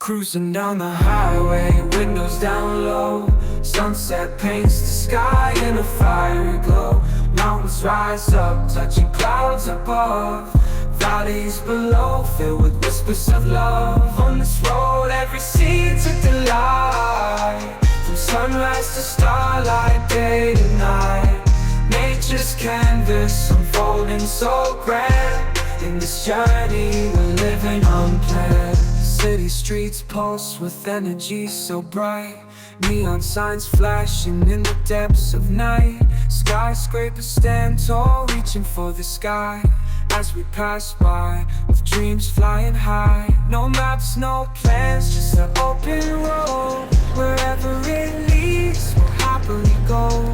Cruising down the highway, windows down low. Sunset paints the sky in a fiery glow. Mountains rise up, touching clouds above. Valleys below, filled with whispers of love. On this road, every scene's a delight. From sunrise to starlight, day to night. Nature's canvas unfolding so grand. In this journey, we're living unplanned. City streets pulse with energy so bright. Neon signs flashing in the depths of night. Skyscrapers stand tall, reaching for the sky. As we pass by, with dreams flying high. No maps, no plans, just an open road. Wherever it leads, we'll happily go.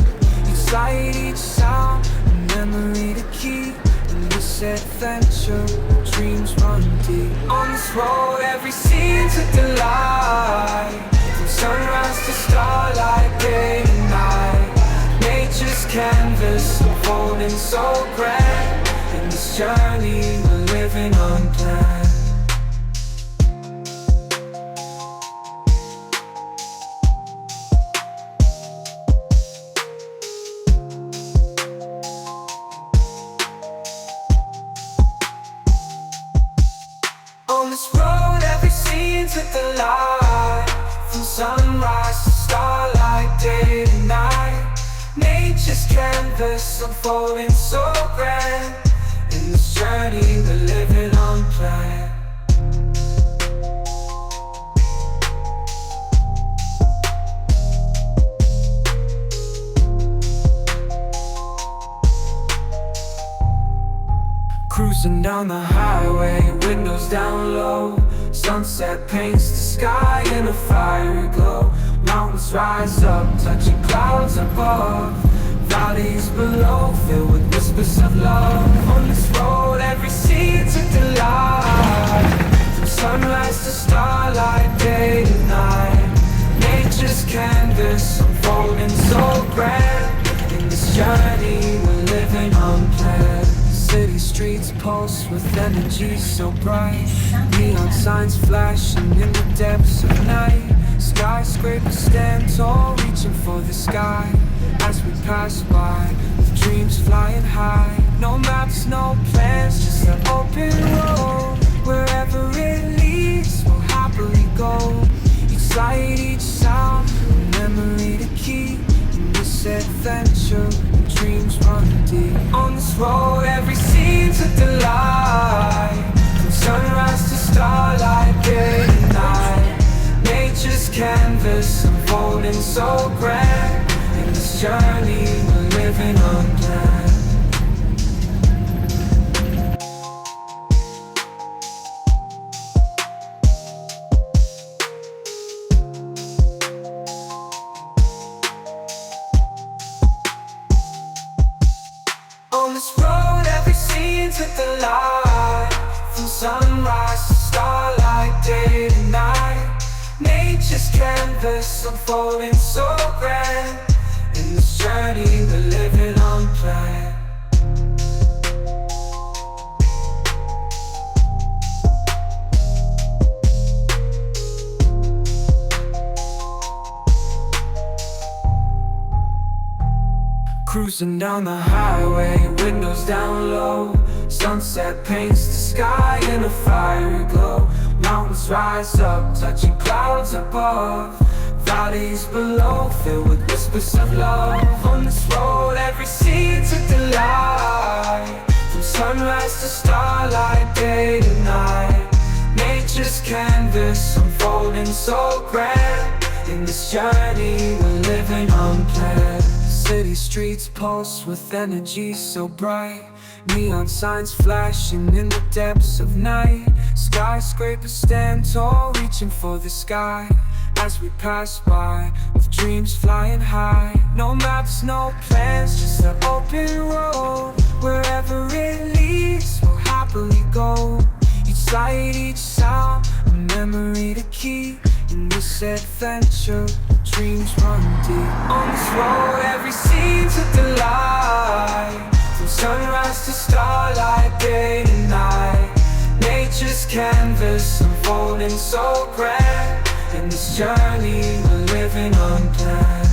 Each sight, each sound, a memory to keep. In this adventure, dreams run deep. On this road, every scene's a delight. From sunrise to starlight, day to night. Nature's canvas unfolding so grand. In this journey, we're living unplanned. On this road, every scene's a delight. From sunrise to starlight, day to night. Nature's canvas unfolding so grand. In this journey, we're living unplanned. Cruising down the highway, windows down low. Sunset paints the sky in a fiery glow. Mountains rise up, touching clouds above. Valleys below, filled with whispers of love. On this road, every scene's a delight. From sunrise to starlight, day to night. Nature's canvas unfolding so grand. In this journey, we're living unplanned. City streets pulse with energy so bright. Neon signs flashing in the depths of night. Skyscrapers stand tall, reaching for the sky. As we pass by, with dreams flying high. No maps, no plans, just an open road. Wherever it leads, we'll happily go. Each sight, each sound, a memory to keep. In this adventure, dreams run deep. On this road, every scene's a delight. From sunrise to starlight, day to night. Nature's canvas unfolding so grand. In this journey, we're living unplanned. On this road, every scene's a delight. From sunrise to starlight, day to night. Nature's canvas unfolding so grand. In this journey, we're living unplanned. Cruising down the highway, windows down low. Sunset paints the sky in a fiery glow. Mountains rise up, touching clouds above. Valleys below, filled with whispers of love. On this road, every scene's a delight. From sunrise to starlight, day to night. Nature's canvas unfolding so grand. In this journey, we're living unplanned. City streets pulse with energy so bright. Neon signs flashing in the depths of night. Skyscrapers stand tall, reaching for the sky. As we pass by, with dreams flying high. No maps, no plans, just an open road. Wherever it leads, we'll happily go. Each sight, each sound, a memory to keep. In this adventure, dreams run deep. On this road, every scene's a delight. From sunrise to starlight, day to night. Nature's canvas unfolding so grand. in this journey we're living unplanned.